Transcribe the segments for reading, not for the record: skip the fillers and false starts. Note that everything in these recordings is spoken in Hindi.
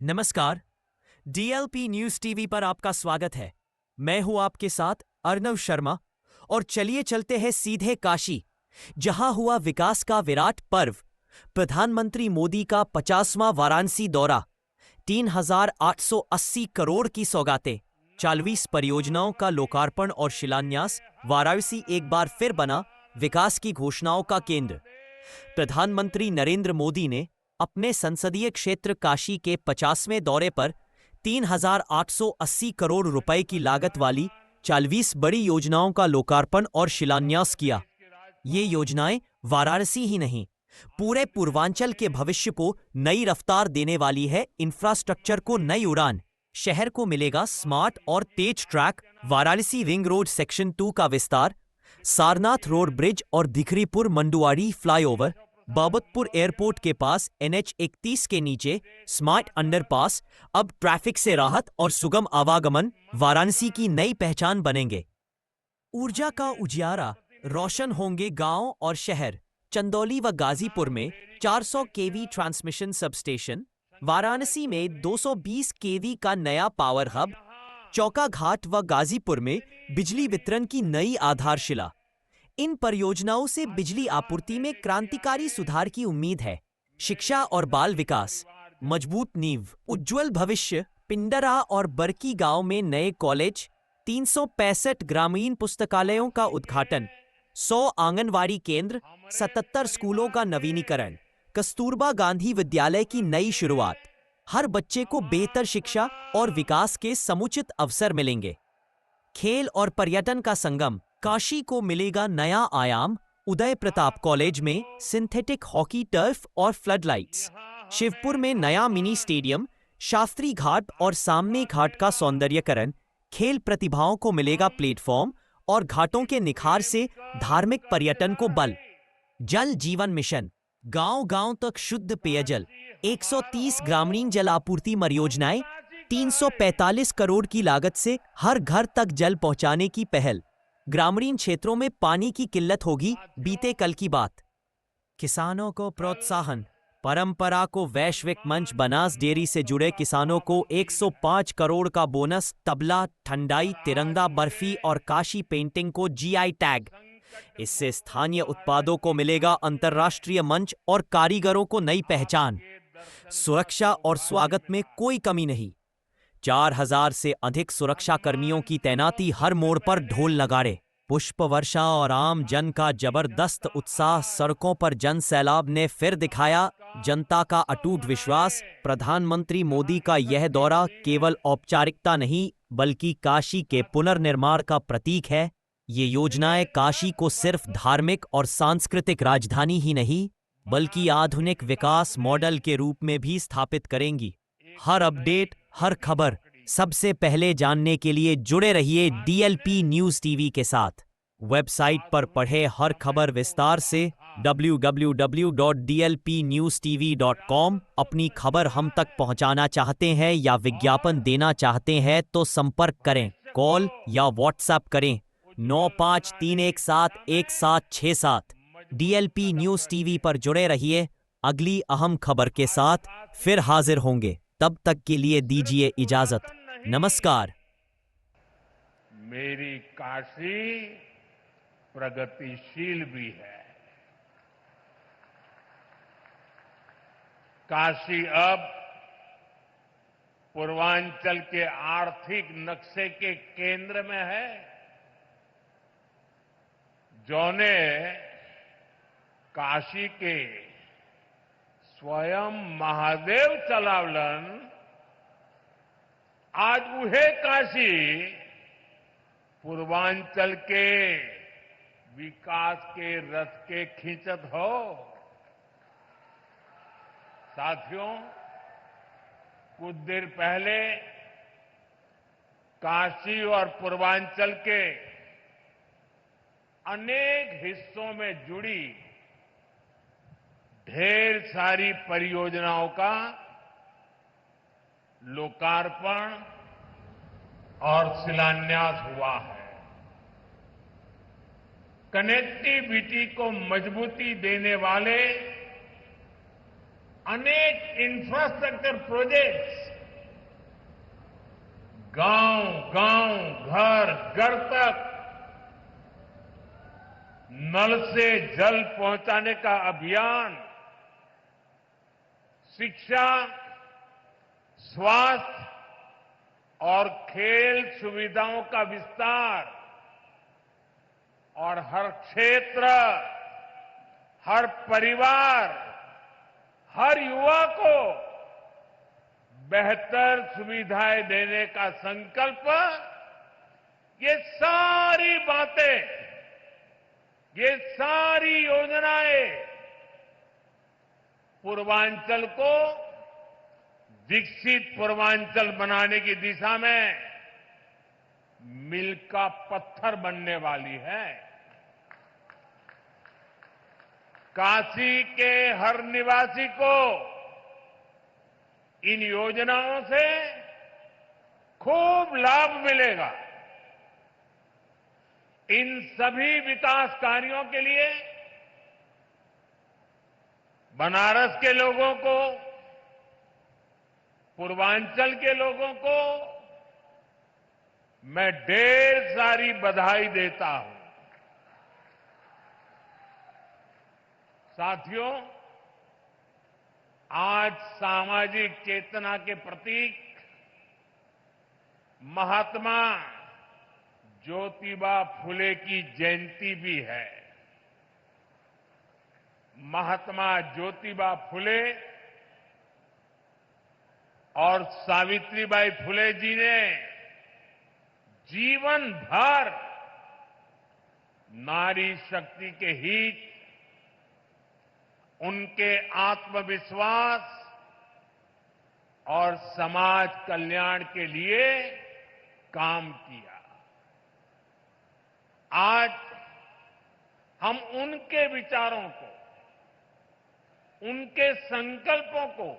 नमस्कार। डीएलपी न्यूज टीवी पर आपका स्वागत है। मैं हूं आपके साथ अर्नव शर्मा और चलिए चलते हैं सीधे काशी, जहां हुआ विकास का विराट पर्व। प्रधानमंत्री मोदी का 50वां वाराणसी दौरा, 3,880 करोड़ की सौगातें, 40 परियोजनाओं का लोकार्पण और शिलान्यास। वाराणसी एक बार फिर बना विकास की घोषणाओं का केंद्र। प्रधानमंत्री नरेंद्र मोदी ने अपने संसदीय क्षेत्र काशी के 50वें दौरे पर 3,880 करोड़ रुपए की लागत वाली 40 बड़ी योजनाओं का लोकार्पण और शिलान्यास किया। ये योजनाएं वाराणसी ही नहीं, पूरे पूर्वांचल के भविष्य को नई रफ्तार देने वाली है। इंफ्रास्ट्रक्चर को नई उड़ान, शहर को मिलेगा स्मार्ट और तेज track. Varanasi ring road section 2 का विस्तार, सारनाथ रोड ब्रिज और दिखरीपुर मंडुआड़ी फ्लाईओवर, बाबतपुर एयरपोर्ट के पास NH 31 के नीचे स्मार्ट अंडरपास, अब ट्रैफिक से राहत और सुगम आवागमन वाराणसी की नई पहचान बनेंगे। ऊर्जा का उजियारा, रोशन होंगे गांव और शहर। चंदौली व गाजीपुर में 400 केवी ट्रांसमिशन सबस्टेशन, वाराणसी में 220 केवी का नया पावर हब, चौकाघाट व गाजीपुर में बिजली वितरण की नई आधारशिला। इन परियोजनाओं से बिजली आपूर्ति में क्रांतिकारी सुधार की उम्मीद है। शिक्षा और बाल विकास, मजबूत नींव, उज्जवल भविष्य। पिंडरा और बरकी गांव में नए कॉलेज, 365 ग्रामीण पुस्तकालयों का उद्घाटन, 100 आंगनवाड़ी केंद्र, 77 स्कूलों का नवीनीकरण, कस्तूरबा गांधी विद्यालय की नई शुरुआत। हर बच्चे को बेहतर शिक्षा और विकास के समुचित अवसर मिलेंगे। खेल और पर्यटन का संगम, काशी को मिलेगा नया आयाम। उदय प्रताप कॉलेज में सिंथेटिक हॉकी टर्फ और फ्लडलाइट्स, शिवपुर में नया मिनी स्टेडियम, शास्त्री घाट और सामने घाट का सौंदर्यकरण। खेल प्रतिभाओं को मिलेगा प्लेटफॉर्म और घाटों के निखार से धार्मिक पर्यटन को बल। जल जीवन मिशन, गांव-गांव तक शुद्ध पेयजल, 130 ग्रामीण जल आपूर्ति परियोजनाएं, 345 करोड़ की लागत से हर घर तक जल पहुंचाने की पहल। ग्रामीण क्षेत्रों में पानी की किल्लत होगी, बीते कल की बात। किसानों को प्रोत्साहन, परंपरा को वैश्विक मंच। बनास डेयरी से जुड़े किसानों को 105 करोड़ का बोनस। तबला, ठंडाई, तिरंगा बर्फी और काशी पेंटिंग को GI टैग। इससे स्थानीय उत्पादों को मिलेगा अंतर्राष्ट्रीय मंच और कारीगरों को नई पहचान। सुरक्षा और स्वागत में कोई कमी नहीं, 4,000 से अधिक सुरक्षा कर्मियों की तैनाती। हर मोड़ पर ढोल नगाड़े, पुष्प वर्षा और आम जन का जबरदस्त उत्साह। सड़कों पर जन सैलाब ने फिर दिखाया जनता का अटूट विश्वास। प्रधानमंत्री मोदी का यह दौरा केवल औपचारिकता नहीं, बल्कि काशी के पुनर्निर्माण का प्रतीक है। ये योजनाएं काशी को सिर्फ धार्मिक और सांस्कृतिक राजधानी ही नहीं, बल्कि आधुनिक विकास मॉडल के रूप में भी स्थापित करेंगी। हर अपडेट, हर खबर सबसे पहले जानने के लिए जुड़े रहिए DLP न्यूज टीवी के साथ। वेबसाइट पर पढ़े हर खबर विस्तार से, www.dlpnewstv.com। अपनी खबर हम तक पहुंचाना चाहते हैं या विज्ञापन देना चाहते हैं तो संपर्क करें, कॉल या व्हाट्सएप करें 9531711767। DLP न्यूज टीवी पर जुड़े रहिए। अगली अहम खबर के साथ फिर हाजिर होंगे, तब तक के लिए दीजिए इजाजत। नमस्कार। मेरी काशी प्रगतिशील भी है। काशी अब पूर्वांचल के आर्थिक नक्शे के केंद्र में है। जौने काशी के स्वयं महादेव चलावलन, आज उहे काशी पूर्वांचल के विकास के रथ के खींचत हो। साथियों, कुछ देर पहले काशी और पूर्वांचल के अनेक हिस्सों में जुड़ी ढेर सारी परियोजनाओं का लोकार्पण और शिलान्यास हुआ है। कनेक्टिविटी को मजबूती देने वाले अनेक इंफ्रास्ट्रक्चर प्रोजेक्ट्स गांव गांव, घर घर तक नल से जल पहुंचाने का अभियान, शिक्षा, स्वास्थ्य और खेल सुविधाओं का विस्तार और हर क्षेत्र, हर परिवार, हर युवा को बेहतर सुविधाएं देने का संकल्प, ये सारी बातें, ये सारी योजनाएं पूर्वांचल को विकसित पूर्वांचल बनाने की दिशा में मील का पत्थर बनने वाली है। काशी के हर निवासी को इन योजनाओं से खूब लाभ मिलेगा। इन सभी विकास कार्यों के लिए बनारस के लोगों को, पूर्वांचल के लोगों को मैं ढेर सारी बधाई देता हूं। साथियों, आज सामाजिक चेतना के प्रतीक महात्मा ज्योतिबा फुले की जयंती भी है। महात्मा ज्योतिबा फुले और सावित्रीबाई फुले जी ने जीवन भर नारी शक्ति के हित, उनके आत्मविश्वास और समाज कल्याण के लिए काम किया। आज हम उनके विचारों को, उनके संकल्पों को,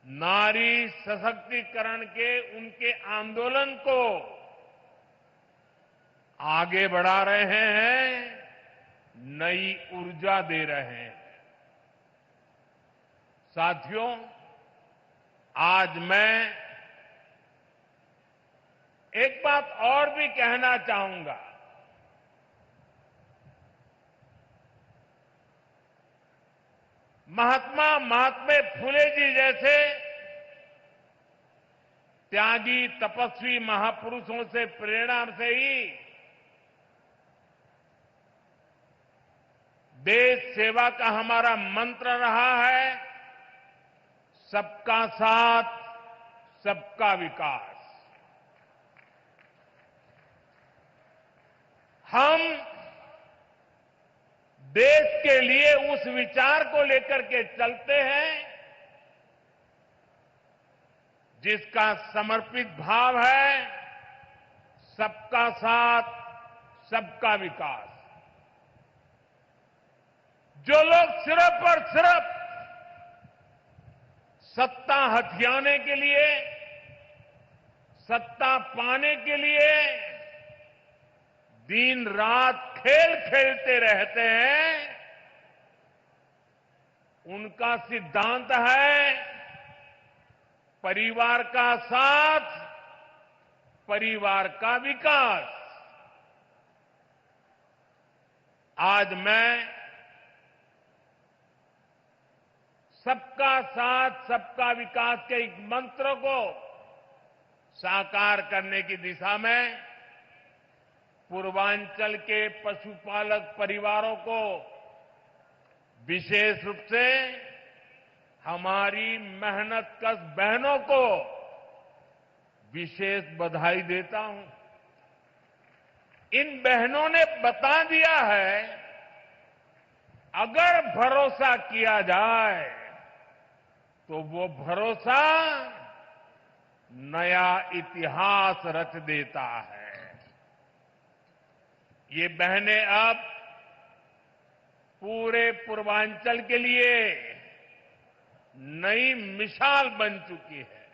नारी सशक्तिकरण के उनके आंदोलन को आगे बढ़ा रहे हैं, नई ऊर्जा दे रहे हैं। साथियों, आज मैं एक बात और भी कहना चाहूंगा। महात्मा फुले जी जैसे त्यागी तपस्वी महापुरुषों से प्रेरणा से ही देश सेवा का हमारा मंत्र रहा है, सबका साथ, सबका विकास। हम देश के लिए उस विचार को लेकर के चलते हैं जिसका समर्पित भाव है सबका साथ, सबका विकास। जो लोग सिर्फ और सिर्फ सत्ता हथियाने के लिए, सत्ता पाने के लिए दिन रात खेल खेलते रहते हैं, उनका सिद्धांत है परिवार का साथ, परिवार का विकास। आज मैं सबका साथ, सबका विकास के एक मंत्र को साकार करने की दिशा में पूर्वांचल के पशुपालक परिवारों को, विशेष रूप से हमारी मेहनतकश बहनों को विशेष बधाई देता हूं। इन बहनों ने बता दिया है, अगर भरोसा किया जाए तो वो भरोसा नया इतिहास रच देता है। ये बहनें अब पूरे पूर्वांचल के लिए नई मिसाल बन चुकी है।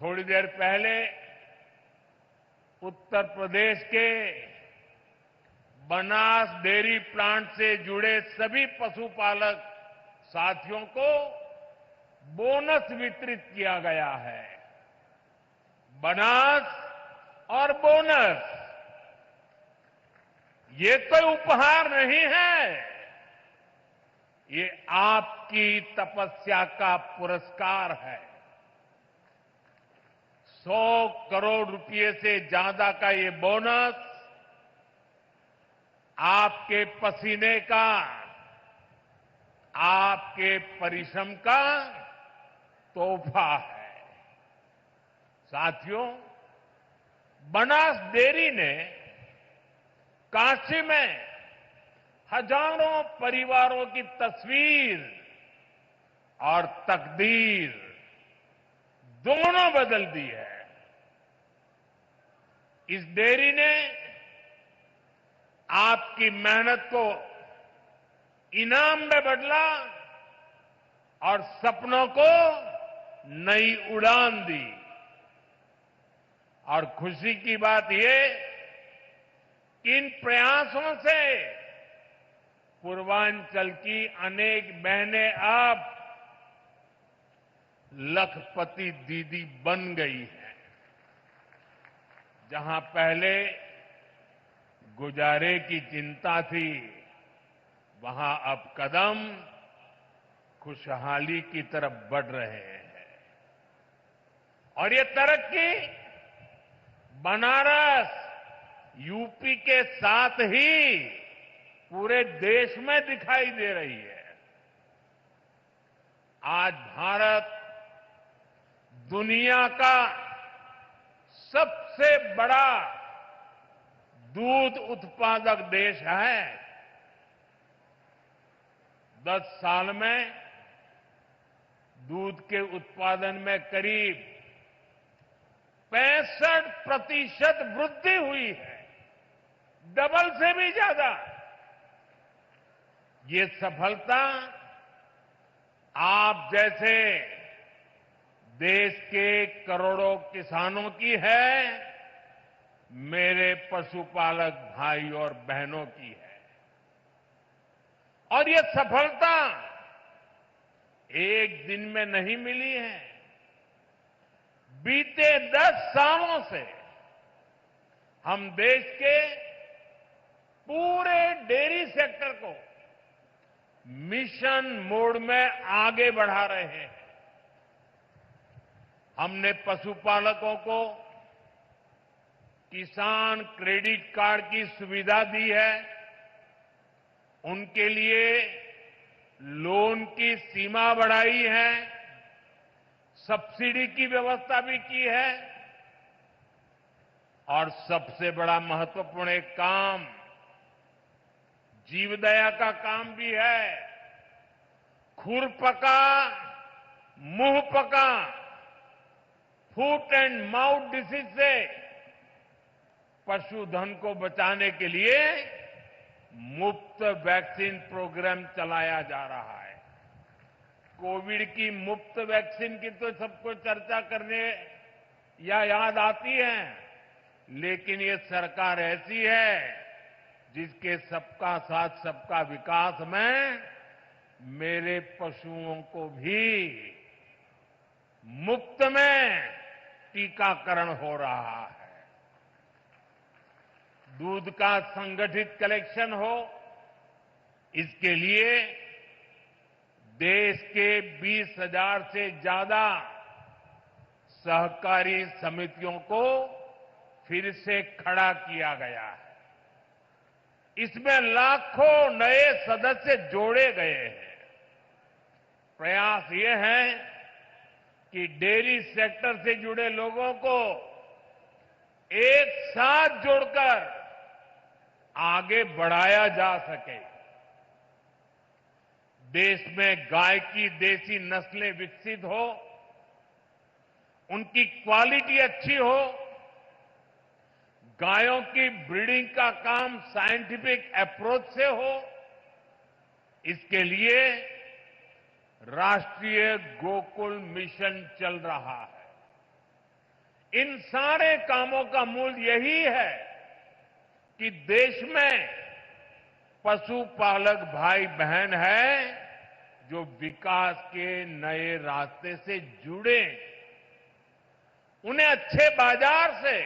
थोड़ी देर पहले उत्तर प्रदेश के बनास डेयरी प्लांट से जुड़े सभी पशुपालक साथियों को बोनस वितरित किया गया है। बोनस और बोनस ये कोई उपहार नहीं है, ये आपकी तपस्या का पुरस्कार है। 100 करोड़ रुपए से ज्यादा का ये बोनस आपके पसीने का, आपके परिश्रम का तोहफा है। साथियों, बनास डेयरी ने काशी में हजारों परिवारों की तस्वीर और तकदीर दोनों बदल दी है। इस डेयरी ने आपकी मेहनत को इनाम में बदला और सपनों को नई उड़ान दी। और खुशी की बात यह कि इन प्रयासों से पूर्वांचल की अनेक बहनें अब लखपति दीदी बन गई हैं। जहां पहले गुजारे की चिंता थी, वहां अब कदम खुशहाली की तरफ बढ़ रहे हैं। और ये तरक्की बनारस, यूपी के साथ ही पूरे देश में दिखाई दे रही है। आज भारत दुनिया का सबसे बड़ा दूध उत्पादक देश है। 10 साल में दूध के उत्पादन में करीब 65% वृद्धि हुई है, डबल से भी ज्यादा। ये सफलता आप जैसे देश के करोड़ों किसानों की है, मेरे पशुपालक भाई और बहनों की है। और ये सफलता एक दिन में नहीं मिली है। बीते 10 सालों से हम देश के पूरे डेयरी सेक्टर को मिशन मोड में आगे बढ़ा रहे हैं। हमने पशुपालकों को किसान क्रेडिट कार्ड की सुविधा दी है, उनके लिए लोन की सीमा बढ़ाई है, सब्सिडी की व्यवस्था भी की है। और सबसे बड़ा महत्वपूर्ण एक काम जीवदया का काम भी है। खुरपका मुंह पका फुट एंड माउथ डिसीज से पशुधन को बचाने के लिए मुफ्त वैक्सीन प्रोग्राम चलाया जा रहा है। कोविड की मुफ्त वैक्सीन की तो सबको चर्चा करने या याद आती है, लेकिन ये सरकार ऐसी है जिसके सबका साथ सबका विकास में मेरे पशुओं को भी मुफ्त में टीकाकरण हो रहा है। दूध का संगठित कलेक्शन हो, इसके लिए देश के 20,000 से ज्यादा सहकारी समितियों को फिर से खड़ा किया गया है। इसमें लाखों नए सदस्य जोड़े गए हैं। प्रयास ये है कि डेयरी सेक्टर से जुड़े लोगों को एक साथ जोड़कर आगे बढ़ाया जा सके। देश में गाय की देसी नस्लें विकसित हो, उनकी क्वालिटी अच्छी हो, गायों की ब्रीडिंग का काम साइंटिफिक अप्रोच से हो, इसके लिए राष्ट्रीय गोकुल मिशन चल रहा है। इन सारे कामों का मूल यही है कि देश में पशुपालक भाई बहन है जो विकास के नए रास्ते से जुड़े। उन्हें अच्छे बाजार से,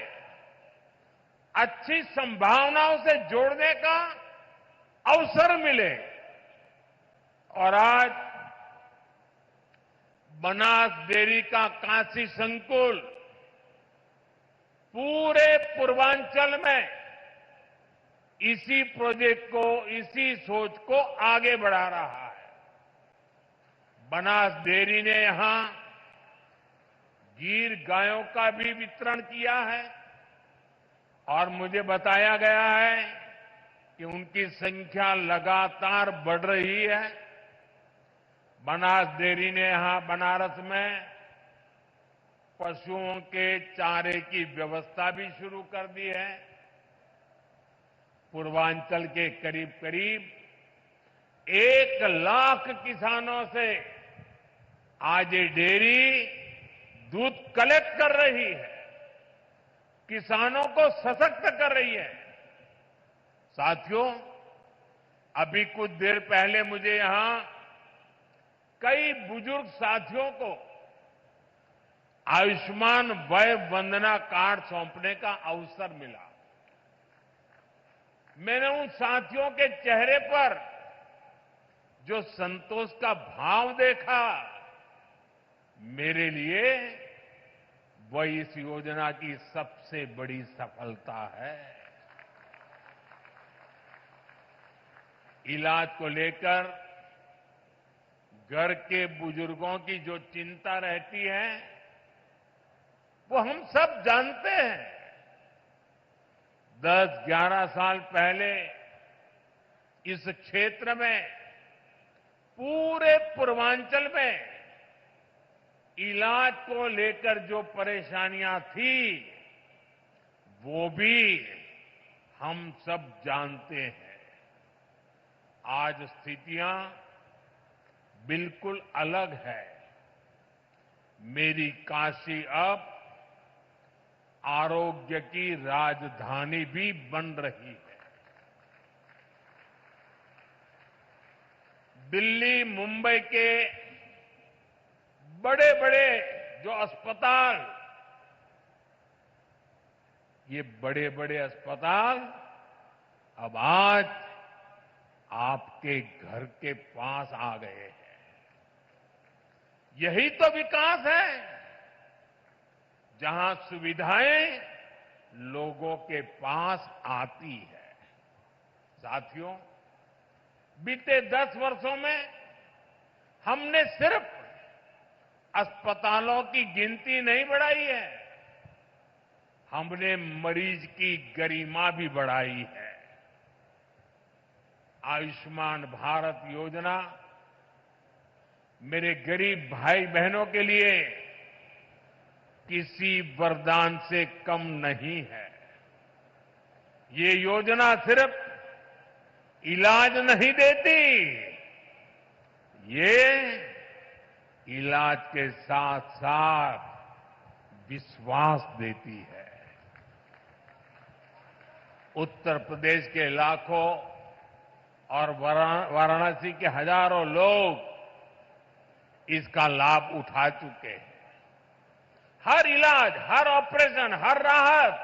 अच्छी संभावनाओं से जोड़ने का अवसर मिले। और आज बनास डेयरी का कांसी संकुल पूरे पूर्वांचल में इसी प्रोजेक्ट को, इसी सोच को आगे बढ़ा रहा है। बनास डेयरी ने यहां गीर गायों का भी वितरण किया है और मुझे बताया गया है कि उनकी संख्या लगातार बढ़ रही है। बनास डेयरी ने यहां बनारस में पशुओं के चारे की व्यवस्था भी शुरू कर दी है। पूर्वांचल के करीब करीब 1 लाख किसानों से आज ये डेयरी दूध कलेक्ट कर रही है, किसानों को सशक्त कर रही है। साथियों, अभी कुछ देर पहले मुझे यहां कई बुजुर्ग साथियों को आयुष्मान वय वंदना कार्ड सौंपने का अवसर मिला। मैंने उन साथियों के चेहरे पर जो संतोष का भाव देखा, मेरे लिए वह इस योजना की सबसे बड़ी सफलता है। इलाज को लेकर घर के बुजुर्गों की जो चिंता रहती है, वो हम सब जानते हैं। 10-11 साल पहले इस क्षेत्र में, पूरे पूर्वांचल में इलाज को लेकर जो परेशानियां थी, वो भी हम सब जानते हैं। आज स्थितियां बिल्कुल अलग है। मेरी काशी अब आरोग्य की राजधानी भी बन रही है। दिल्ली, मुंबई के बड़े बड़े जो अस्पताल, ये बड़े बड़े अस्पताल अब आज आपके घर के पास आ गए हैं। यही तो विकास है, जहां सुविधाएं लोगों के पास आती है। साथियों, बीते 10 वर्षों में हमने सिर्फ अस्पतालों की गिनती नहीं बढ़ाई है, हमने मरीज की गरिमा भी बढ़ाई है। आयुष्मान भारत योजना मेरे गरीब भाई बहनों के लिए किसी वरदान से कम नहीं है। ये योजना सिर्फ इलाज नहीं देती, ये इलाज के साथ साथ विश्वास देती है। उत्तर प्रदेश के लाखों और वाराणसी के हजारों लोग इसका लाभ उठा चुके हैं। हर इलाज, हर ऑपरेशन, हर राहत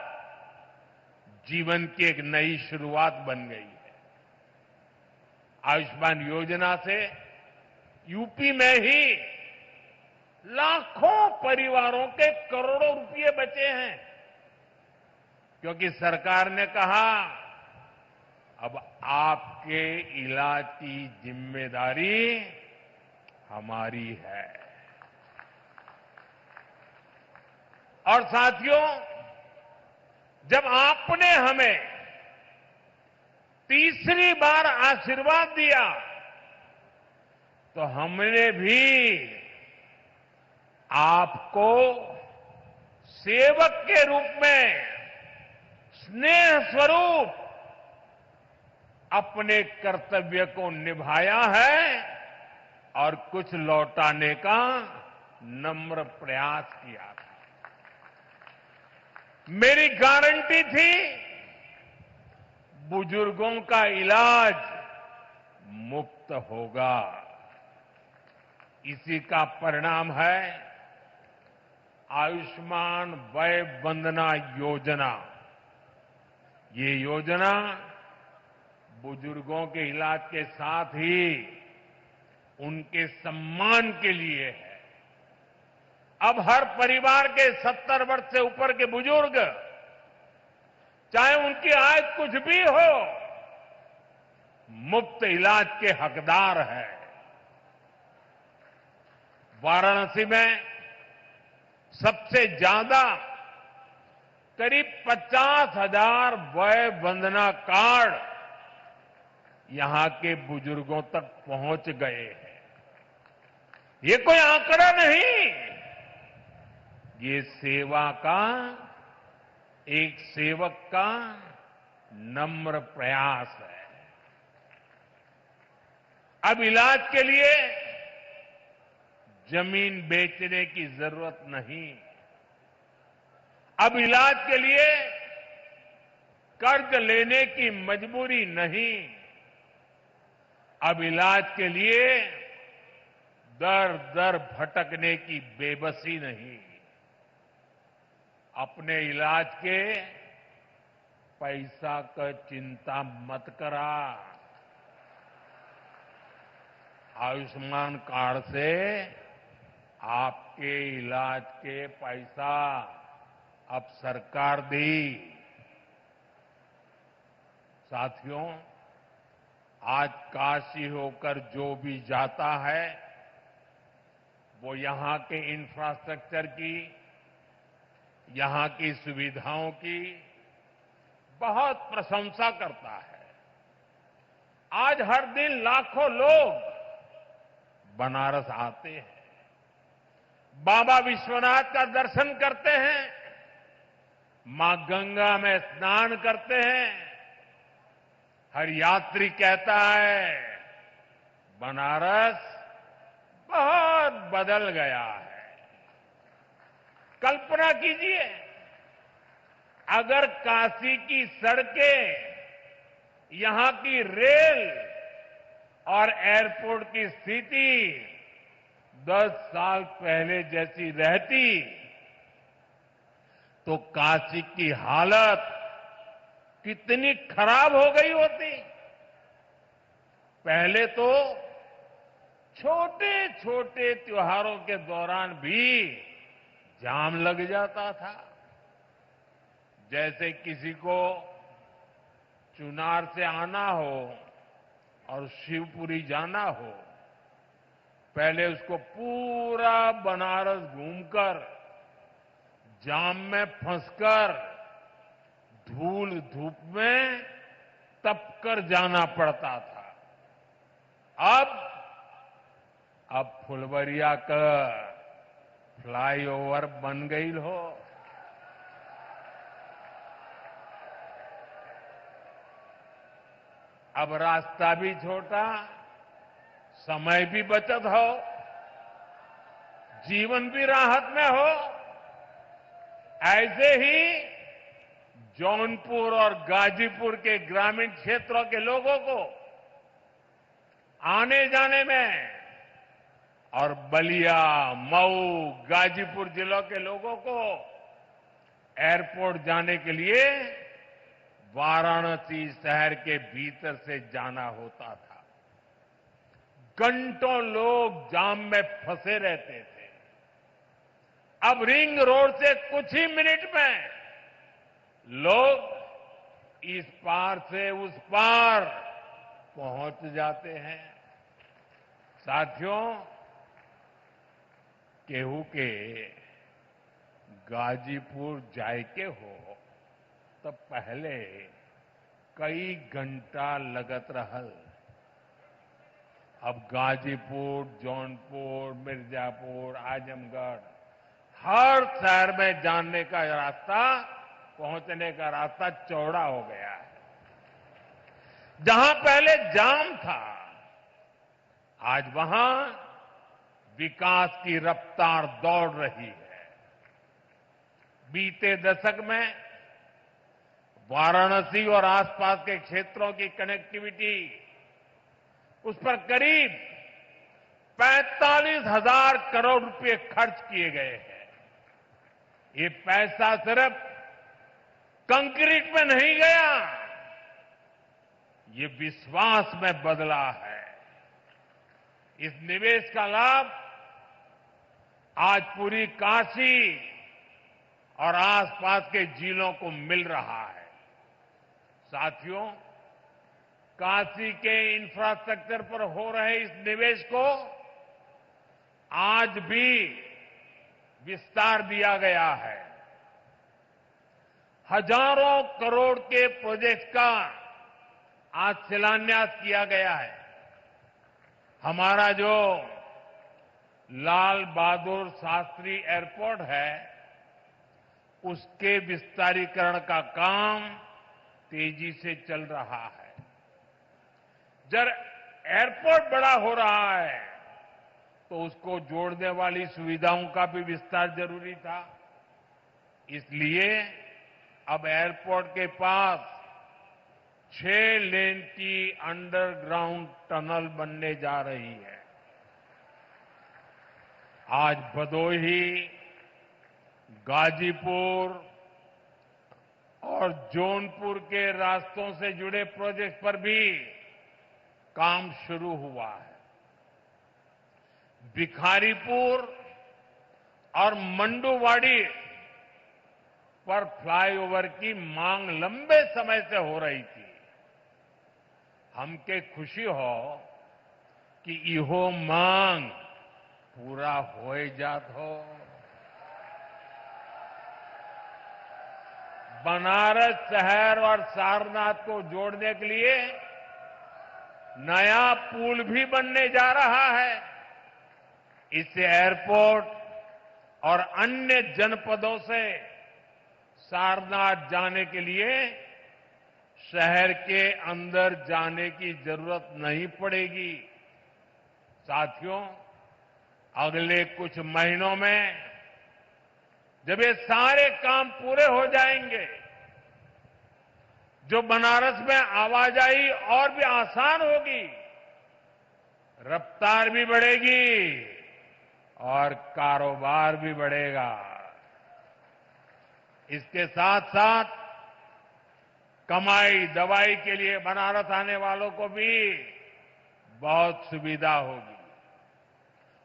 जीवन की एक नई शुरुआत बन गई है। आयुष्मान योजना से यूपी में ही लाखों परिवारों के करोड़ों रुपए बचे हैं, क्योंकि सरकार ने कहा अब आपके इलाज की जिम्मेदारी हमारी है। और साथियों, जब आपने हमें तीसरी बार आशीर्वाद दिया, तो हमने भी आपको सेवक के रूप में, स्नेह स्वरूप अपने कर्तव्य को निभाया है और कुछ लौटाने का नम्र प्रयास किया था। मेरी गारंटी थी, बुजुर्गों का इलाज मुफ्त होगा। इसी का परिणाम है आयुष्मान वय वंदना योजना। ये योजना बुजुर्गों के इलाज के साथ ही उनके सम्मान के लिए है। अब हर परिवार के 70 वर्ष से ऊपर के बुजुर्ग, चाहे उनकी आय कुछ भी हो, मुफ्त इलाज के हकदार है। वाराणसी में सबसे ज्यादा करीब 50,000 वय वंदना कार्ड यहां के बुजुर्गों तक पहुंच गए हैं। ये कोई आंकड़ा नहीं, ये सेवा का, एक सेवक का नम्र प्रयास है। अब इलाज के लिए जमीन बेचने की जरूरत नहीं। अब इलाज के लिए कर्ज लेने की मजबूरी नहीं। अब इलाज के लिए दर दर भटकने की बेबसी नहीं। अपने इलाज के पैसा का चिंता मत करा। आयुष्मान कार्ड से आपके इलाज के पैसा अब सरकार दी। साथियों, आज काशी होकर जो भी जाता है वो यहां के इंफ्रास्ट्रक्चर की, यहां की सुविधाओं की बहुत प्रशंसा करता है। आज हर दिन लाखों लोग बनारस आते हैं, बाबा विश्वनाथ का दर्शन करते हैं, मां गंगा में स्नान करते हैं। हर यात्री कहता है बनारस बहुत बदल गया है। कल्पना कीजिए, अगर काशी की सड़कें, यहां की रेल और एयरपोर्ट की स्थिति 10 साल पहले जैसी रहती तो काशी की हालत कितनी खराब हो गई होती। पहले तो छोटे छोटे त्योहारों के दौरान भी जाम लग जाता था। जैसे किसी को चुनार से आना हो और शिवपुरी जाना हो, पहले उसको पूरा बनारस घूमकर, जाम में फंसकर, धूल धूप में तपकर जाना पड़ता था। अब फुलवरिया का फ्लाईओवर बन गई हो। अब रास्ता भी छोटा, समय भी बचत हो, जीवन भी राहत में हो। ऐसे ही जौनपुर और गाजीपुर के ग्रामीण क्षेत्रों के लोगों को आने जाने में, और बलिया, मऊ, गाजीपुर जिलों के लोगों को एयरपोर्ट जाने के लिए वाराणसी शहर के भीतर से जाना होता था। घंटों लोग जाम में फंसे रहते थे। अब रिंग रोड से कुछ ही मिनट में लोग इस पार से उस पार पहुंच जाते हैं। साथियों, केहू के गाजीपुर जायके हो तो पहले कई घंटा लगत रहल। अब गाजीपुर, जौनपुर, मिर्जापुर, आजमगढ़, हर शहर में जाने का रास्ता, पहुंचने का रास्ता चौड़ा हो गया है। जहां पहले जाम था, आज वहां विकास की रफ्तार दौड़ रही है। बीते दशक में वाराणसी और आसपास के क्षेत्रों की कनेक्टिविटी, उस पर करीब 45,000 करोड़ रुपए खर्च किए गए हैं। ये पैसा सिर्फ कंक्रीट में नहीं गया, ये विश्वास में बदला है। इस निवेश का लाभ आज पूरी काशी और आसपास के जिलों को मिल रहा है। साथियों, काशी के इंफ्रास्ट्रक्चर पर हो रहे इस निवेश को आज भी विस्तार दिया गया है। हजारों करोड़ के प्रोजेक्ट का आज शिलान्यास किया गया है। हमारा जो लाल बहादुर शास्त्री एयरपोर्ट है, उसके विस्तारीकरण का काम तेजी से चल रहा है। जब एयरपोर्ट बड़ा हो रहा है तो उसको जोड़ने वाली सुविधाओं का भी विस्तार जरूरी था। इसलिए अब एयरपोर्ट के पास 6 लेन की अंडरग्राउंड टनल बनने जा रही है। आज भदोही, गाजीपुर और जौनपुर के रास्तों से जुड़े प्रोजेक्ट पर भी काम शुरू हुआ है। भिखारीपुर और मंडुवाड़ी पर फ्लाईओवर की मांग लंबे समय से हो रही थी। हमके खुशी हो कि इहो मांग पूरा हो जात हो। बनारस शहर और सारनाथ को जोड़ने के लिए नया पुल भी बनने जा रहा है। इससे एयरपोर्ट और अन्य जनपदों से सारनाथ जाने के लिए शहर के अंदर जाने की जरूरत नहीं पड़ेगी। साथियों, अगले कुछ महीनों में जब ये सारे काम पूरे हो जाएंगे, जो बनारस में आवाजाही और भी आसान होगी, रफ्तार भी बढ़ेगी और कारोबार भी बढ़ेगा। इसके साथ साथ कमाई दवाई के लिए बनारस आने वालों को भी बहुत सुविधा होगी।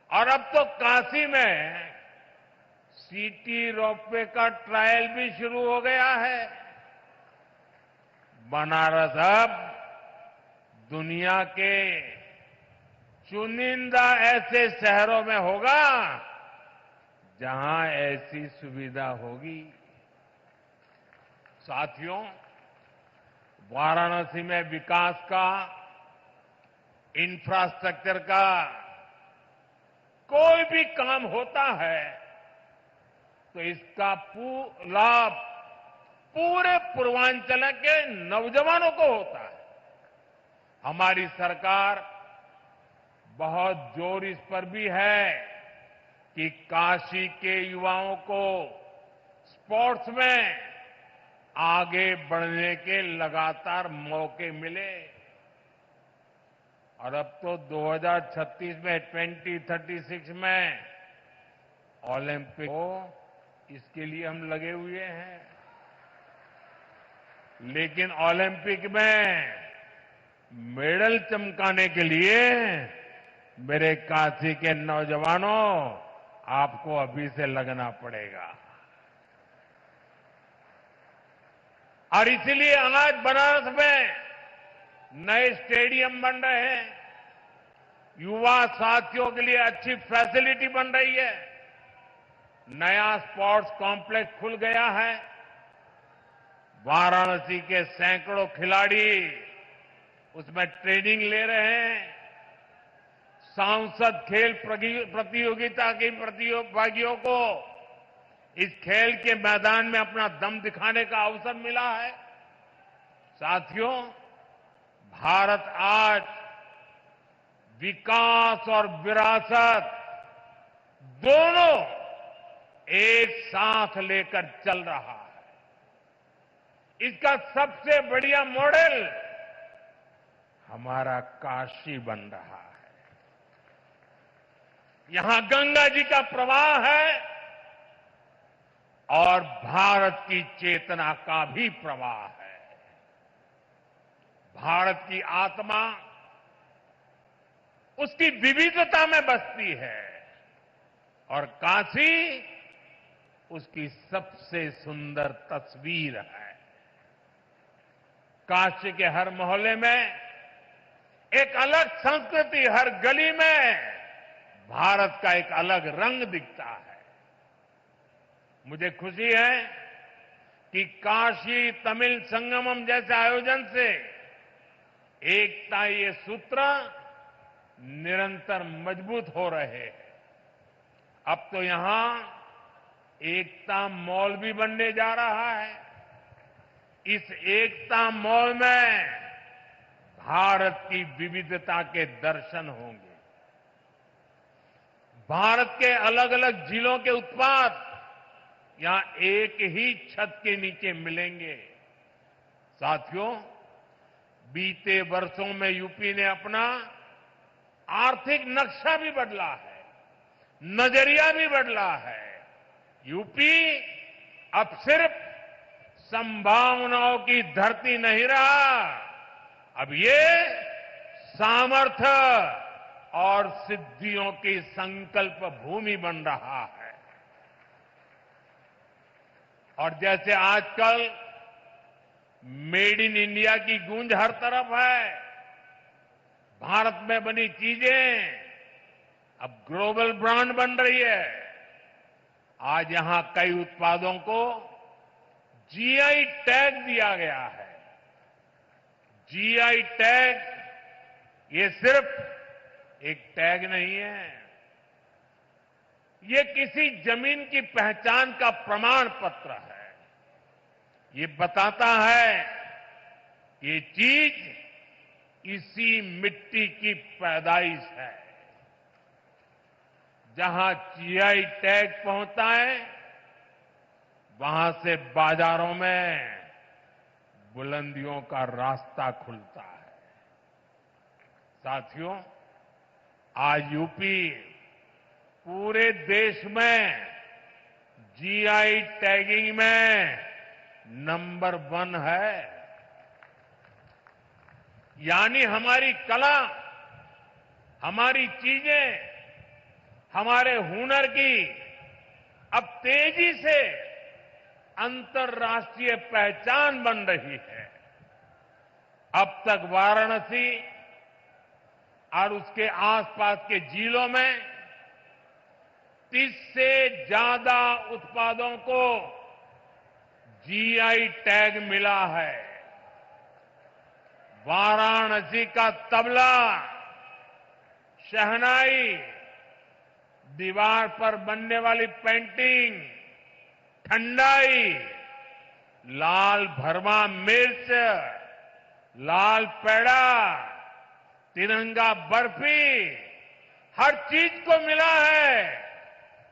और अब तो काशी में सिटी रोपवे का ट्रायल भी शुरू हो गया है। बनारस अब दुनिया के चुनिंदा ऐसे शहरों में होगा जहां ऐसी सुविधा होगी। साथियों, वाराणसी में विकास का, इंफ्रास्ट्रक्चर का कोई भी काम होता है तो इसका लाभ पूरे पूर्वांचल के नौजवानों को होता है। हमारी सरकार बहुत जोर इस पर भी है कि काशी के युवाओं को स्पोर्ट्स में आगे बढ़ने के लगातार मौके मिले। और अब तो 2036 में 2036 में ओलंपिक हो, इसके लिए हम लगे हुए हैं। लेकिन ओलंपिक में मेडल चमकाने के लिए मेरे काशी के नौजवानों, आपको अभी से लगना पड़ेगा। और इसलिए आज बनारस में नए स्टेडियम बन रहे हैं, युवा साथियों के लिए अच्छी फैसिलिटी बन रही है, नया स्पोर्ट्स कॉम्प्लेक्स खुल गया है। वाराणसी के सैकड़ों खिलाड़ी उसमें ट्रेनिंग ले रहे हैं। सांसद खेल प्रतियोगिता के प्रतिभागियों को इस खेल के मैदान में अपना दम दिखाने का अवसर मिला है। साथियों, भारत आज विकास और विरासत दोनों एक साथ लेकर चल रहा है। इसका सबसे बढ़िया मॉडल हमारा काशी बन रहा है। यहां गंगा जी का प्रवाह है, और भारत की चेतना का भी प्रवाह है। भारत की आत्मा उसकी विविधता में बसती है और काशी उसकी सबसे सुंदर तस्वीर है। काशी के हर मोहल्ले में एक अलग संस्कृति, हर गली में भारत का एक अलग रंग दिखता है। मुझे खुशी है कि काशी तमिल संगमम जैसे आयोजन से एकता ये सूत्र निरंतर मजबूत हो रहे हैं। अब तो यहां एकता मॉल भी बनने जा रहा है। इस एकता मॉल में भारत की विविधता के दर्शन होंगे। भारत के अलग अलग जिलों के उत्पाद यहां एक ही छत के नीचे मिलेंगे। साथियों, बीते वर्षों में यूपी ने अपना आर्थिक नक्शा भी बदला है, नजरिया भी बदला है। यूपी अब सिर्फ संभावनाओं की धरती नहीं रहा, अब ये सामर्थ्य और सिद्धियों की संकल्प भूमि बन रहा है। और जैसे आजकल मेड इन इंडिया की गूंज हर तरफ है, भारत में बनी चीजें अब ग्लोबल ब्रांड बन रही है। आज यहां कई उत्पादों को जीआई टैग दिया गया है। जीआई टैग ये सिर्फ एक टैग नहीं है, ये किसी जमीन की पहचान का प्रमाण पत्र है। ये बताता है ये चीज इसी मिट्टी की पैदाइश है। जहां जीआई टैग पहुंचता है वहां से बाजारों में बुलंदियों का रास्ता खुलता है। साथियों, आज यूपी पूरे देश में जीआई टैगिंग में नंबर 1 है। यानी हमारी कला, हमारी चीजें, हमारे हुनर की अब तेजी से अंतर्राष्ट्रीय पहचान बन रही है। अब तक वाराणसी और उसके आसपास के जिलों में 30 से ज्यादा उत्पादों को जीआई टैग मिला है। वाराणसी का तबला, शहनाई, दीवार पर बनने वाली पेंटिंग, ठंडाई, लाल भरमा मिर्च, लाल पेड़ा, तिरंगा बर्फी, हर चीज को मिला है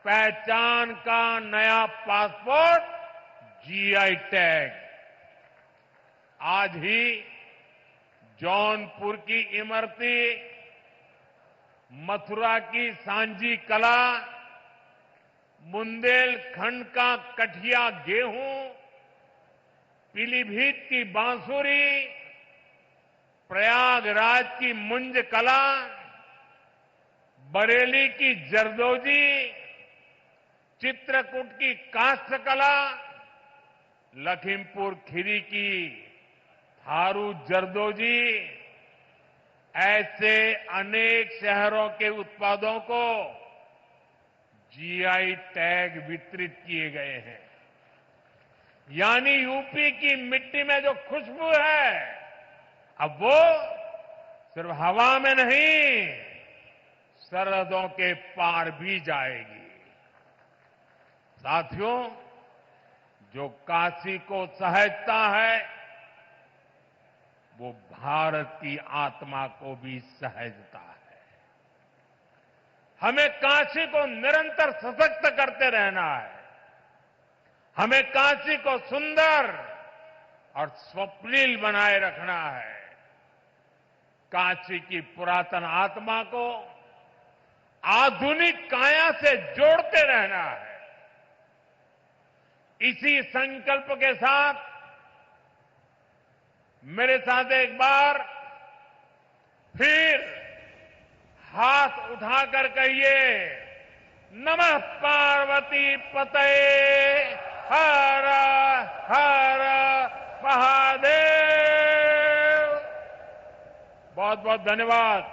पहचान का नया पासपोर्ट, जीआई टैग। आज ही जौनपुर की इमरती, मथुरा की सांझी कला, बुंदेलखंड का कठिया गेहूं, पीलीभीत की बांसुरी, प्रयागराज की मुंज कला, बरेली की जरदोजी, चित्रकूट की काष्ठ कला, लखीमपुर खीरी की थारू जरदोजी, ऐसे अनेक शहरों के उत्पादों को जीआई टैग वितरित किए गए हैं। यानी यूपी की मिट्टी में जो खुशबू है अब वो सिर्फ हवा में नहीं, सरहदों के पार भी जाएगी। साथियों, जो काशी को सहेजता है वो भारत की आत्मा को भी सहेजता है। हमें काशी को निरंतर सशक्त करते रहना है। हमें काशी को सुंदर और स्वप्निल बनाए रखना है। काशी की पुरातन आत्मा को आधुनिक काया से जोड़ते रहना है। इसी संकल्प के साथ मेरे साथ एक बार फिर हाथ उठाकर कहिए, नमः पार्वती पतये हर हर महादेव। बहुत बहुत धन्यवाद।